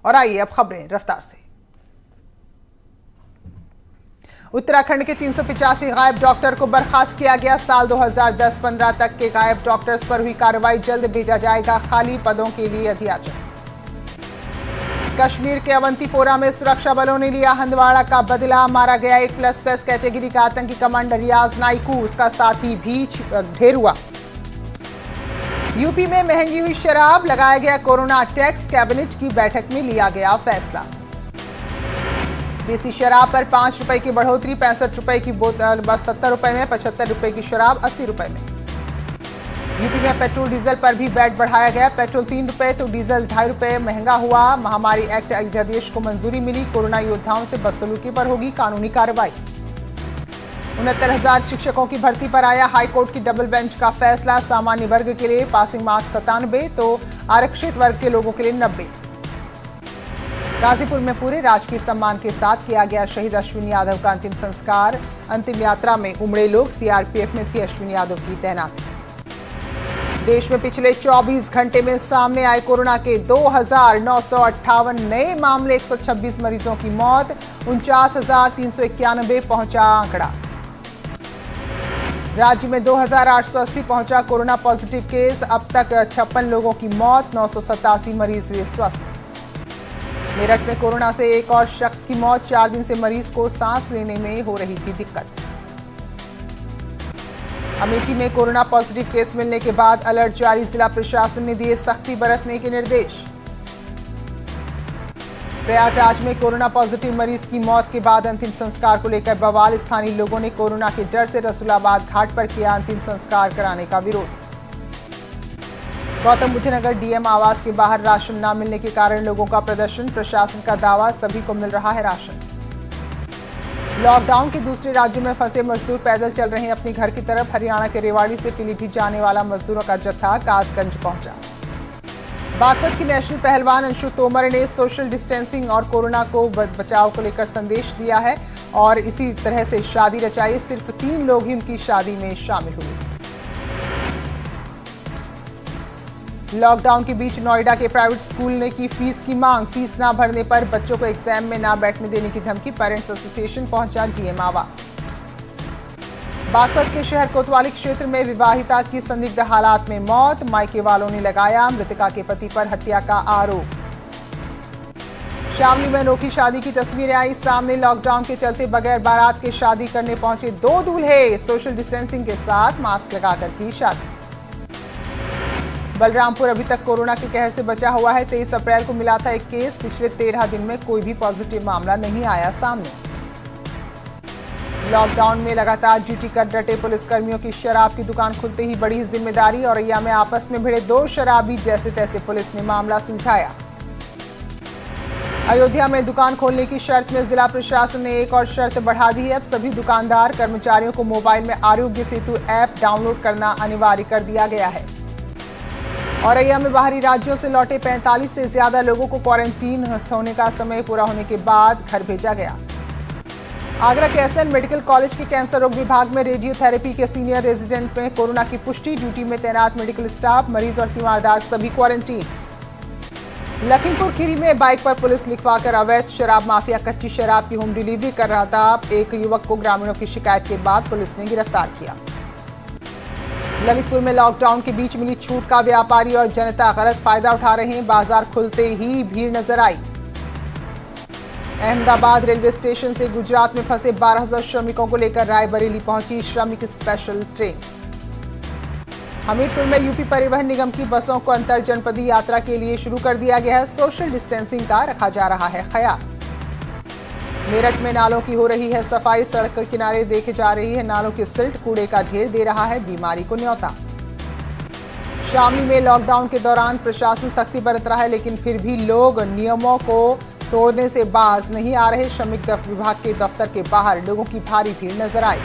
और आइए अब खबरें रफ्तार से। उत्तराखंड के 385 गायब डॉक्टर को बर्खास्त किया गया। साल 2010-15 तक के गायब डॉक्टर्स पर हुई कार्रवाई, जल्द भेजा जाएगा खाली पदों के लिए अध्याचन। कश्मीर के अवंतीपोरा में सुरक्षा बलों ने लिया हंदवाड़ा का बदला, मारा गया एक प्लस कैटेगरी का आतंकी कमांडर रियाज नाइकू, उसका साथी भी ढेर हुआ। यूपी में महंगी हुई शराब, लगाया गया कोरोना टैक्स, कैबिनेट की बैठक में लिया गया फैसला। देसी शराब पर 5 रुपए की बढ़ोतरी, 65 रुपए की बोतल 70 रुपए में, 75 रुपए की शराब 80 रुपए में। यूपी में पेट्रोल डीजल पर भी वैट बढ़ाया गया, पेट्रोल 3 रुपए तो डीजल 2.5 रुपए महंगा हुआ। महामारी एक्ट अध्यादेश को मंजूरी मिली, कोरोना योद्धाओं से बदसलूकी पर होगी कानूनी कार्रवाई। 69,000 शिक्षकों की भर्ती पर आया हाईकोर्ट की डबल बेंच का फैसला, सामान्य वर्ग के लिए पासिंग मार्क्स 97 तो आरक्षित वर्ग के लोगों के लिए 90। गाजीपुर में पूरे राजकीय सम्मान के साथ किया गया शहीद अश्विनी यादव का अंतिम संस्कार। अंतिम यात्रा में उमड़े लोग, सीआरपीएफ में थी अश्विनी यादव की तैनाती। देश में पिछले 24 घंटे में सामने आए कोरोना के 2,958 नए मामले, 126 मरीजों की मौत, 49,391 पहुंचा आंकड़ा। राज्य में 2,880 पहुंचा कोरोना पॉजिटिव केस, अब तक 56 लोगों की मौत, 987 मरीज हुए स्वस्थ। मेरठ में कोरोना से एक और शख्स की मौत, 4 दिन से मरीज को सांस लेने में हो रही थी दिक्कत। अमेठी में कोरोना पॉजिटिव केस मिलने के बाद अलर्ट जारी, जिला प्रशासन ने दिए सख्ती बरतने के निर्देश। प्रयागराज में कोरोना पॉजिटिव मरीज की मौत के बाद अंतिम संस्कार को लेकर बवाल, स्थानीय लोगों ने कोरोना के डर से रसूलाबाद घाट पर किया अंतिम संस्कार कराने का विरोध। गौतम बुद्ध नगर डीएम आवास के बाहर राशन न मिलने के कारण लोगों का प्रदर्शन, प्रशासन का दावा सभी को मिल रहा है राशन। लॉकडाउन के दूसरे राज्यों में फंसे मजदूर पैदल चल रहे हैं अपने घर की तरफ। हरियाणा के रेवाड़ी से पीलीभीत जाने वाला मजदूरों का जत्था कासगंज पहुंचा। बागपत की नेशनल पहलवान अंशु तोमर ने सोशल डिस्टेंसिंग और कोरोना को बचाव को लेकर संदेश दिया है और इसी तरह से शादी रचाई, सिर्फ 3 लोग ही उनकी शादी में शामिल हुए। लॉकडाउन के बीच नोएडा के प्राइवेट स्कूल ने की फीस की मांग, फीस ना भरने पर बच्चों को एग्जाम में ना बैठने देने की धमकी, पेरेंट्स एसोसिएशन पहुंचा डीएम आवास। बागपत के शहर कोतवाली क्षेत्र में विवाहिता की संदिग्ध हालात में मौत, मायके वालों ने लगाया मृतका के पति पर हत्या का आरोप। शामली में अनोखी शादी की तस्वीरें आई सामने, लॉकडाउन के चलते बगैर बारात के शादी करने पहुंचे 2 दूल्हे, सोशल डिस्टेंसिंग के साथ मास्क लगाकर की शादी। बलरामपुर अभी तक कोरोना के कहर से बचा हुआ है, 23 अप्रैल को मिला था एक केस, पिछले 13 दिन में कोई भी पॉजिटिव मामला नहीं आया सामने। लॉकडाउन में लगातार ड्यूटी कर डटे पुलिसकर्मियों की शराब की दुकान खुलते ही बड़ी जिम्मेदारी, औरैया में आपस में भिड़े 2 शराबी, जैसे तैसे पुलिस ने मामला सुलझाया। अयोध्या में दुकान खोलने की शर्त में जिला प्रशासन ने एक और शर्त बढ़ा दी है, अब सभी दुकानदार कर्मचारियों को मोबाइल में आरोग्य सेतु ऐप डाउनलोड करना अनिवार्य कर दिया गया है। औरैया में बाहरी राज्यों से लौटे 45 से ज्यादा लोगों को क्वारंटीन होने का समय पूरा होने के बाद घर भेजा गया। आगरा के एसएन मेडिकल कॉलेज के कैंसर रोग विभाग में रेडियोथेरेपी के सीनियर रेजिडेंट में कोरोना की पुष्टि, ड्यूटी में तैनात मेडिकल स्टाफ, मरीज और तीमारदार सभी क्वारंटीन। लखीमपुर खीरी में बाइक पर पुलिस लिखवाकर अवैध शराब माफिया कच्ची शराब की होम डिलीवरी कर रहा था, एक युवक को ग्रामीणों की शिकायत के बाद पुलिस ने गिरफ्तार किया। ललितपुर में लॉकडाउन के बीच मिली छूट का व्यापारी और जनता गलत फायदा उठा रहे हैं, बाजार खुलते ही भीड़ नजर आई। अहमदाबाद रेलवे स्टेशन से गुजरात में फंसे 1200 श्रमिकों को लेकर रायबरेली पहुंची श्रमिक स्पेशल ट्रेन। हमीरपुर में यूपी परिवहन निगम की बसों को अंतर जनपदीय यात्रा के लिए शुरू कर दिया गया है, सोशल डिस्टेंसिंग का रखा जा रहा है ख्याल। मेरठ में नालों की हो रही है सफाई, सड़क के किनारे देखे जा रही है नालों की सिल्ट, कूड़े का ढेर दे रहा है बीमारी को न्योता। शामली में लॉकडाउन के दौरान प्रशासन सख्ती बरत रहा है, लेकिन फिर भी लोग नियमों को तोड़ने से बाज नहीं आ रहे। श्रमिक विभाग के दफ्तर के बाहर लोगों की भारी भीड़ नजर आई।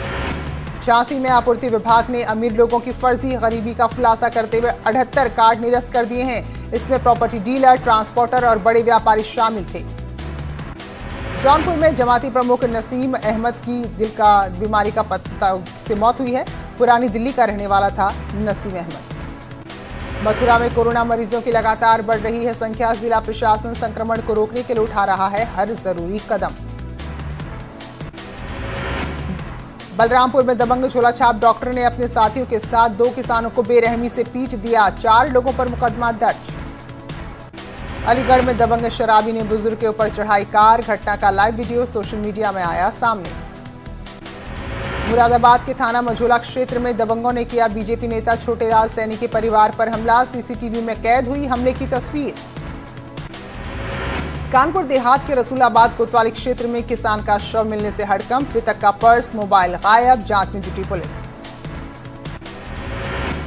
झांसी में आपूर्ति विभाग ने अमीर लोगों की फर्जी गरीबी का खुलासा करते हुए 78 कार्ड निरस्त कर दिए हैं। इसमें प्रॉपर्टी डीलर, ट्रांसपोर्टर और बड़े व्यापारी शामिल थे। जौनपुर में जमाती प्रमुख नसीम अहमद की दिल का बीमारी का से मौत हुई है। पुरानी दिल्ली का रहने वाला था नसीम अहमद। मथुरा में कोरोना मरीजों की लगातार बढ़ रही है संख्या। जिला प्रशासन संक्रमण को रोकने के लिए उठा रहा है हर जरूरी कदम। बलरामपुर में दबंग झोलाछाप डॉक्टर ने अपने साथियों के साथ 2 किसानों को बेरहमी से पीट दिया। 4 लोगों पर मुकदमा दर्ज। अलीगढ़ में दबंग शराबी ने बुजुर्ग के ऊपर चढ़ाई कार। घटना का लाइव वीडियो सोशल मीडिया में आया सामने। मुरादाबाद के थाना मझोला क्षेत्र में दबंगों ने किया बीजेपी नेता छोटेलाल सैनी के परिवार पर हमला। सीसीटीवी में कैद हुई हमले की तस्वीर। कानपुर देहात के रसूलाबाद कोतवाली क्षेत्र में किसान का शव मिलने से हड़कंप। मृतक का पर्स मोबाइल गायब। जांच में जुटी पुलिस।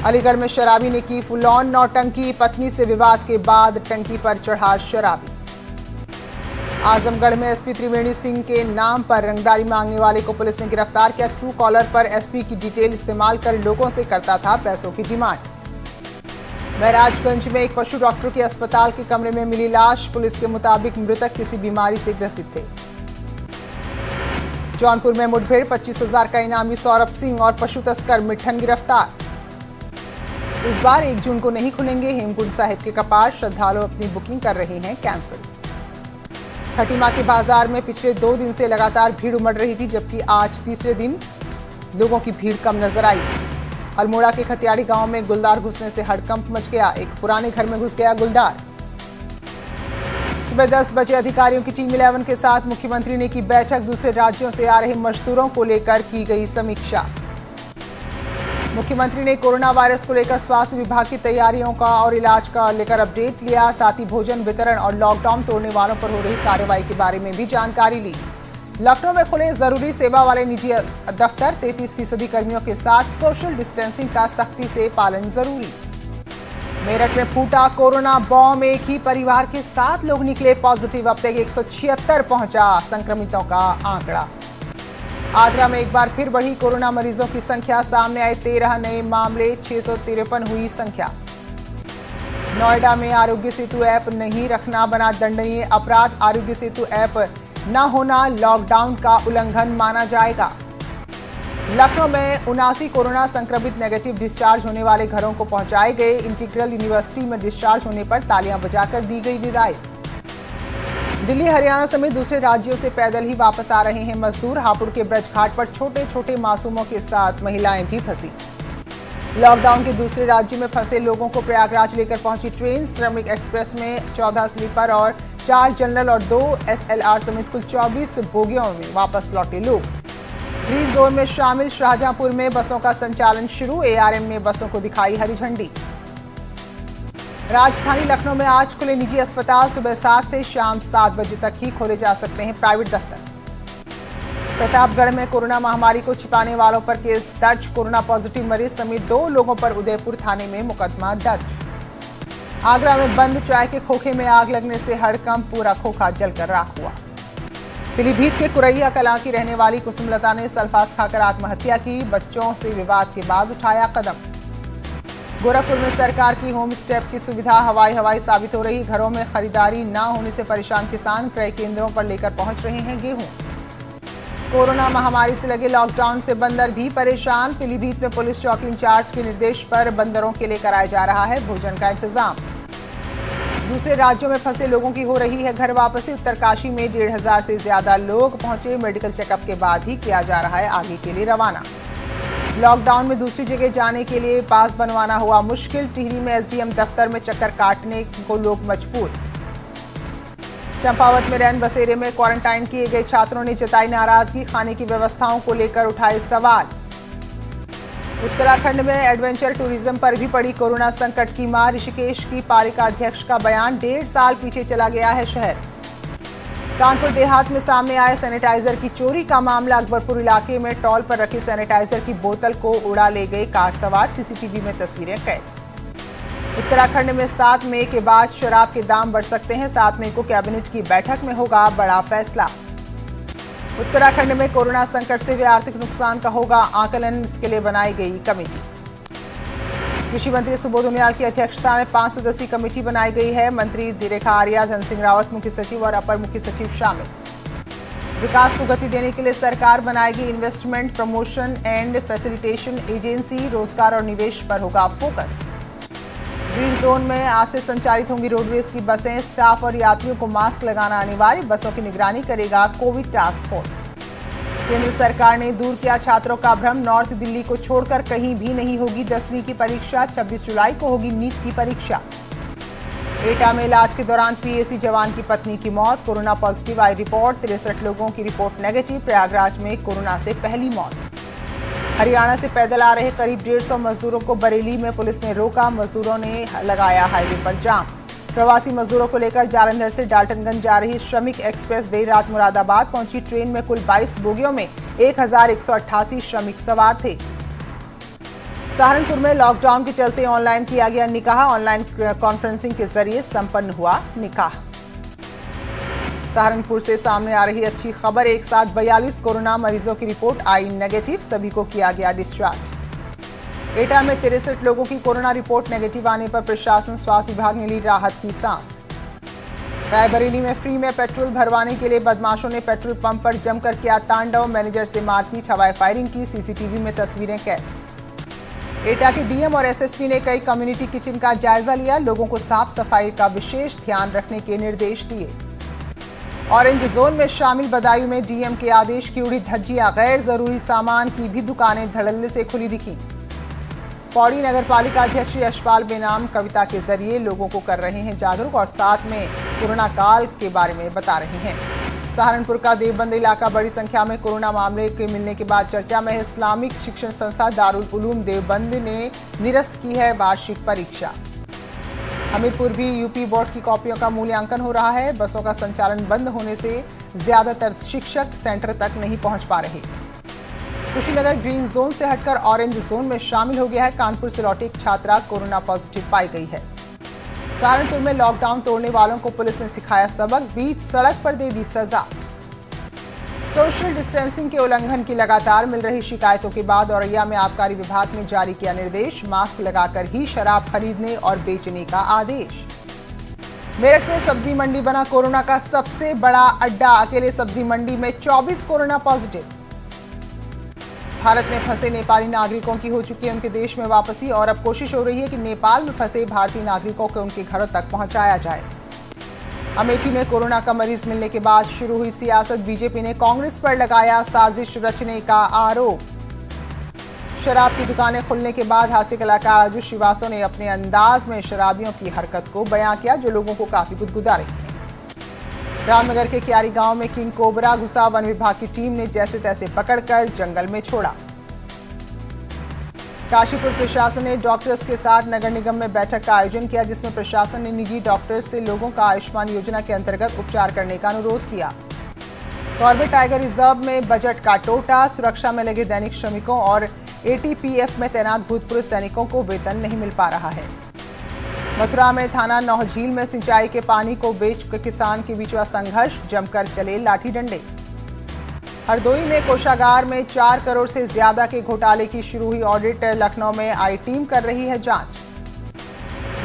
अलीगढ़ में शराबी ने की फुल ऑन नौटंकी। पत्नी से विवाद के बाद टंकी पर चढ़ा शराबी। आजमगढ़ में एसपी त्रिवेणी सिंह के नाम पर रंगदारी मांगने वाले को पुलिस ने गिरफ्तार किया। ट्रू कॉलर पर एसपी की डिटेल इस्तेमाल कर लोगों से करता था पैसों की डिमांड। महराजगंज में एक पशु डॉक्टर के अस्पताल के कमरे में मिली लाश। पुलिस के मुताबिक मृतक किसी बीमारी से ग्रसित थे। जौनपुर में मुठभेड़। 25,000 का इनामी सौरभ सिंह और पशु तस्कर मिठन गिरफ्तार। इस बार 1 जून को नहीं खुलेंगे हेमकुंड साहिब के कपाट। श्रद्धालु अपनी बुकिंग कर रहे हैं कैंसिल। खटीमा के बाजार में पिछले 2 दिन से लगातार भीड़ उमड़ रही थी, जबकि आज तीसरे दिन लोगों की भीड़ कम नजर आई। अल्मोड़ा के खतियाड़ी गांव में गुलदार घुसने से हड़कंप मच गया। एक पुराने घर में घुस गया गुलदार। सुबह 10 बजे अधिकारियों की टीम 11 के साथ मुख्यमंत्री ने की बैठक। दूसरे राज्यों से आ रहे मजदूरों को लेकर की गई समीक्षा। मुख्यमंत्री ने कोरोना वायरस को लेकर स्वास्थ्य विभाग की तैयारियों का और इलाज का लेकर अपडेट लिया। साथ ही भोजन वितरण और लॉकडाउन तोड़ने वालों पर हो रही कार्रवाई के बारे में भी जानकारी ली। लखनऊ में खुले जरूरी सेवा वाले निजी दफ्तर। 33% कर्मियों के साथ सोशल डिस्टेंसिंग का सख्ती से पालन जरूरी। मेरठ में फूटा कोरोना बॉम्ब। एक ही परिवार के 7 लोग निकले पॉजिटिव। अब तक 176 पहुंचा संक्रमितों का आंकड़ा। आगरा में एक बार फिर बढ़ी कोरोना मरीजों की संख्या। सामने आए 13 नए मामले। 653 हुई संख्या। नोएडा में आरोग्य सेतु ऐप नहीं रखना बना दंडनीय अपराध। आरोग्य सेतु ऐप न होना लॉकडाउन का उल्लंघन माना जाएगा। लखनऊ में 79 कोरोना संक्रमित नेगेटिव डिस्चार्ज होने वाले घरों को पहुंचाए गए। इंटीग्रल यूनिवर्सिटी में डिस्चार्ज होने पर तालियां बजाकर दी गई विदाई। दिल्ली हरियाणा समेत दूसरे राज्यों से पैदल ही वापस आ रहे हैं मजदूर। हापुड़ के ब्रज घाट पर छोटे छोटे मासूमों के साथ महिलाएं भी फंसी। लॉकडाउन के दूसरे राज्य में फंसे लोगों को प्रयागराज लेकर पहुंची ट्रेन। श्रमिक एक्सप्रेस में 14 स्लीपर और 4 जनरल और 2 SLR समेत कुल 24 बोगियों में वापस लौटे लोग। ग्रीन जोन में शामिल शाहजहांपुर में बसों का संचालन शुरू। ARM ने बसों को दिखाई हरी झंडी। राजधानी लखनऊ में आज खुले निजी अस्पताल। सुबह 7 से शाम 7 बजे तक ही खोले जा सकते हैं प्राइवेट दफ्तर। प्रतापगढ़ में कोरोना महामारी को छिपाने वालों पर केस दर्ज। कोरोना पॉजिटिव मरीज समेत 2 लोगों पर उदयपुर थाने में मुकदमा दर्ज। आगरा में बंद चाय के खोखे में आग लगने से हड़कंप। पूरा खोखा जलकर राख हुआ। पीलीभीत के कुरैया कलां की रहने वाली कुसुमलता ने सल्फास खाकर आत्महत्या की। बच्चों से विवाद के बाद उठाया कदम। गोरखपुर में सरकार की होम स्टे की सुविधा हवाई साबित हो रही। घरों में खरीदारी न होने से परेशान किसान क्रय केंद्रों पर लेकर पहुंच रहे हैं गेहूं। कोरोना महामारी से लगे लॉकडाउन से बंदर भी परेशान। पीलीभीत में पुलिस चौकी इंचार्ज के निर्देश पर बंदरों के लिए कराया जा रहा है भोजन का इंतजाम। दूसरे राज्यों में फंसे लोगों की हो रही है घर वापसी। उत्तरकाशी में 1,500 से ज्यादा लोग पहुंचे। मेडिकल चेकअप के बाद ही किया जा रहा है आगे के लिए रवाना। लॉकडाउन में दूसरी जगह जाने के लिए पास बनवाना हुआ मुश्किल। टिहरी में SDM दफ्तर में चक्कर काटने को लोग मजबूर। चंपावत में रैन बसेरे में क्वारंटाइन किए गए छात्रों ने जताई नाराजगी। खाने की व्यवस्थाओं को लेकर उठाए सवाल। उत्तराखंड में एडवेंचर टूरिज्म पर भी पड़ी कोरोना संकट की मार। ऋषिकेश की पालिका अध्यक्ष का बयान। 1.5 साल पीछे चला गया है शहर। कानपुर देहात में सामने आए सैनिटाइजर की चोरी का मामला। अकबरपुर इलाके में टॉल पर रखी सैनिटाइजर की बोतल को उड़ा ले गए कार सवार। CCTV में तस्वीरें कैद। उत्तराखंड में 7 मई के बाद शराब के दाम बढ़ सकते हैं। 7 मई को कैबिनेट की बैठक में होगा बड़ा फैसला। उत्तराखंड में कोरोना संकट से हुए आर्थिक नुकसान का होगा आकलन। इसके लिए बनाई गई कमेटी। कृषि मंत्री सुबोध उनियाल की अध्यक्षता में 5 सदस्यीय कमेटी बनाई गई है। मंत्री रेखा आर्या, धन सिंह रावत मुख्य सचिव और अपर मुख्य सचिव शामिल। विकास को गति देने के लिए सरकार बनाएगी investment promotion and facilitation agency. रोजगार और निवेश पर होगा फोकस। ग्रीन जोन में आज से संचालित होंगी रोडवेज की बसें। स्टाफ और यात्रियों को मास्क लगाना अनिवार्य। बसों की निगरानी करेगा कोविड टास्क फोर्स। केंद्र सरकार ने दूर किया छात्रों का भ्रम। नॉर्थ दिल्ली को छोड़कर कहीं भी नहीं होगी 10वीं की परीक्षा। 26 जुलाई को होगी नीट की परीक्षा। एटा में इलाज के दौरान पीएसी जवान की पत्नी की मौत। कोरोना पॉजिटिव आई रिपोर्ट। 63 लोगों की रिपोर्ट नेगेटिव। प्रयागराज में कोरोना से पहली मौत। हरियाणा से पैदल आ रहे करीब 150 मजदूरों को बरेली में पुलिस ने रोका। मजदूरों ने लगाया हाईवे पर जाम। प्रवासी मजदूरों को लेकर जालंधर से डाल्टनगंज जा रही श्रमिक एक्सप्रेस देर रात मुरादाबाद पहुंची। ट्रेन में कुल 22 बोगियों में 1188 श्रमिक सवार थे। सहारनपुर में लॉकडाउन के चलते ऑनलाइन किया गया निकाह। ऑनलाइन कॉन्फ्रेंसिंग के जरिए संपन्न हुआ निकाह। सहारनपुर से सामने आ रही अच्छी खबर। एक साथ 42 कोरोना मरीजों की रिपोर्ट आई नेगेटिव। सभी को किया गया डिस्चार्ज। एटा में 63 लोगों की कोरोना रिपोर्ट नेगेटिव आने पर प्रशासन स्वास्थ्य विभाग ने ली राहत की सांस। रायबरेली में फ्री में पेट्रोल भरवाने के लिए बदमाशों ने पेट्रोल पंप पर जमकर किया तांडव। मैनेजर से मारपीट, हवाई फायरिंग की। सीसीटीवी में तस्वीरें कैद। एटा के डीएम और एसएसपी ने कई कम्युनिटी किचन का जायजा लिया। लोगों को साफ सफाई का विशेष ध्यान रखने के निर्देश दिए। ऑरेंज जोन में शामिल बदायूं में डीएम के आदेश की उड़ी धज्जियां। गैर जरूरी सामान की भी दुकानें धड़ल्ले से खुली दिखी। पौड़ी नगर पालिका अध्यक्ष यशपाल बेनाम कविता के जरिए लोगों को कर रहे हैं जागरूक और साथ में कोरोना काल के बारे में बता रहे हैं। सहारनपुर का देवबंद इलाका बड़ी संख्या में कोरोना मामले के मिलने के बाद चर्चा में है। इस्लामिक शिक्षण संस्था दारुल उलूम देवबंद ने निरस्त की है वार्षिक परीक्षा। हमीरपुर भी यूपी बोर्ड की कॉपियों का मूल्यांकन हो रहा है। बसों का संचालन बंद होने से ज्यादातर शिक्षक सेंटर तक नहीं पहुंच पा रहे। कुशीनगर ग्रीन जोन से हटकर ऑरेंज जोन में शामिल हो गया है। कानपुर से लौटी एक छात्रा कोरोना पॉजिटिव पाई गई है। सहारनपुर में लॉकडाउन तोड़ने वालों को पुलिस ने सिखाया सबक। बीच सड़क पर दे दी सजा। सोशल डिस्टेंसिंग के उल्लंघन की लगातार मिल रही शिकायतों के बाद औरैया में आबकारी विभाग ने जारी किया निर्देश। मास्क लगाकर ही शराब खरीदने और बेचने का आदेश। मेरठ में सब्जी मंडी बना कोरोना का सबसे बड़ा अड्डा। अकेले सब्जी मंडी में 24 कोरोना पॉजिटिव। भारत में फंसे नेपाली नागरिकों की हो चुकी है उनके देश में वापसी और अब कोशिश हो रही है कि नेपाल में फंसे भारतीय नागरिकों को उनके घरों तक पहुंचाया जाए। अमेठी में कोरोना का मरीज मिलने के बाद शुरू हुई सियासत। बीजेपी ने कांग्रेस पर लगाया साजिश रचने का आरोप। शराब की दुकानें खुलने के बाद हास्य कलाकार राजू श्रीवास्तव ने अपने अंदाज में शराबियों की हरकत को बयां किया जो लोगों को काफी गुदगुदा रही है। रामनगर के क्यारी गांव में किंग कोबरा घुसा। वन विभाग की टीम ने जैसे तैसे पकड़कर जंगल में छोड़ा। काशीपुर प्रशासन ने डॉक्टर्स के साथ नगर निगम में बैठक का आयोजन किया जिसमें प्रशासन ने निजी डॉक्टर्स से लोगों का आयुष्मान योजना के अंतर्गत उपचार करने का अनुरोध किया। कॉर्बेट टाइगर रिजर्व में बजट का टोटा। सुरक्षा में लगे दैनिक श्रमिकों और एटीपीएफ में तैनात भूतपूर्व सैनिकों को वेतन नहीं मिल पा रहा है। मथुरा में थाना नौझील में सिंचाई के पानी को बेच किसान के बीच हुआ संघर्ष। जमकर चले लाठी डंडे। हरदोई में कोषागार में 4 करोड़ से ज्यादा के घोटाले की शुरू हुई ऑडिट। लखनऊ में आई टीम कर रही है जांच।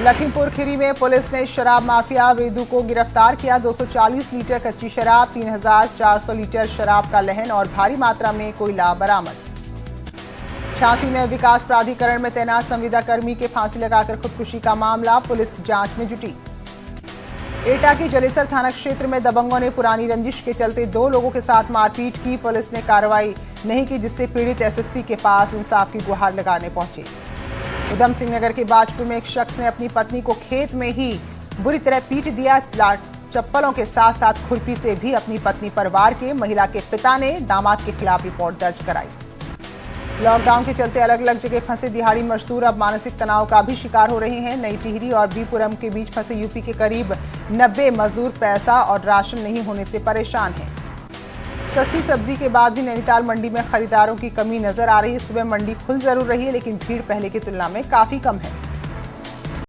लखीमपुर खीरी में पुलिस ने शराब माफिया वेदू को गिरफ्तार किया। 240 लीटर कच्ची शराब, 3400 लीटर शराब का लहन और भारी मात्रा में कोयला बरामद। झांसी में विकास प्राधिकरण में तैनात संविदा कर्मी के फांसी लगाकर खुदकुशी का मामला। पुलिस जांच में जुटी। एटा के जलेसर थाना क्षेत्र में दबंगों ने पुरानी रंजिश के चलते 2 लोगों के साथ मारपीट की। पुलिस ने कार्रवाई नहीं की जिससे पीड़ित एसएसपी के पास इंसाफ की गुहार लगाने पहुंचे। उधम सिंह नगर के बाजपुर में एक शख्स ने अपनी पत्नी को खेत में ही बुरी तरह पीट दिया। चप्पलों के साथ साथ खुरपी से भी अपनी पत्नी पर वार किए। महिला के पिता ने दामाद के खिलाफ रिपोर्ट दर्ज कराई। लॉकडाउन के चलते अलग अलग जगह फंसे दिहाड़ी मजदूर अब मानसिक तनाव का भी शिकार हो रहे हैं। नई टिहरी और बीपुरम के बीच फंसे यूपी के करीब 90 मजदूर पैसा और राशन नहीं होने से परेशान हैं। सस्ती सब्जी के बाद भी नैनीताल मंडी में खरीदारों की कमी नजर आ रही है। सुबह मंडी खुल जरूर रही है लेकिन भीड़ पहले की तुलना में काफी कम है।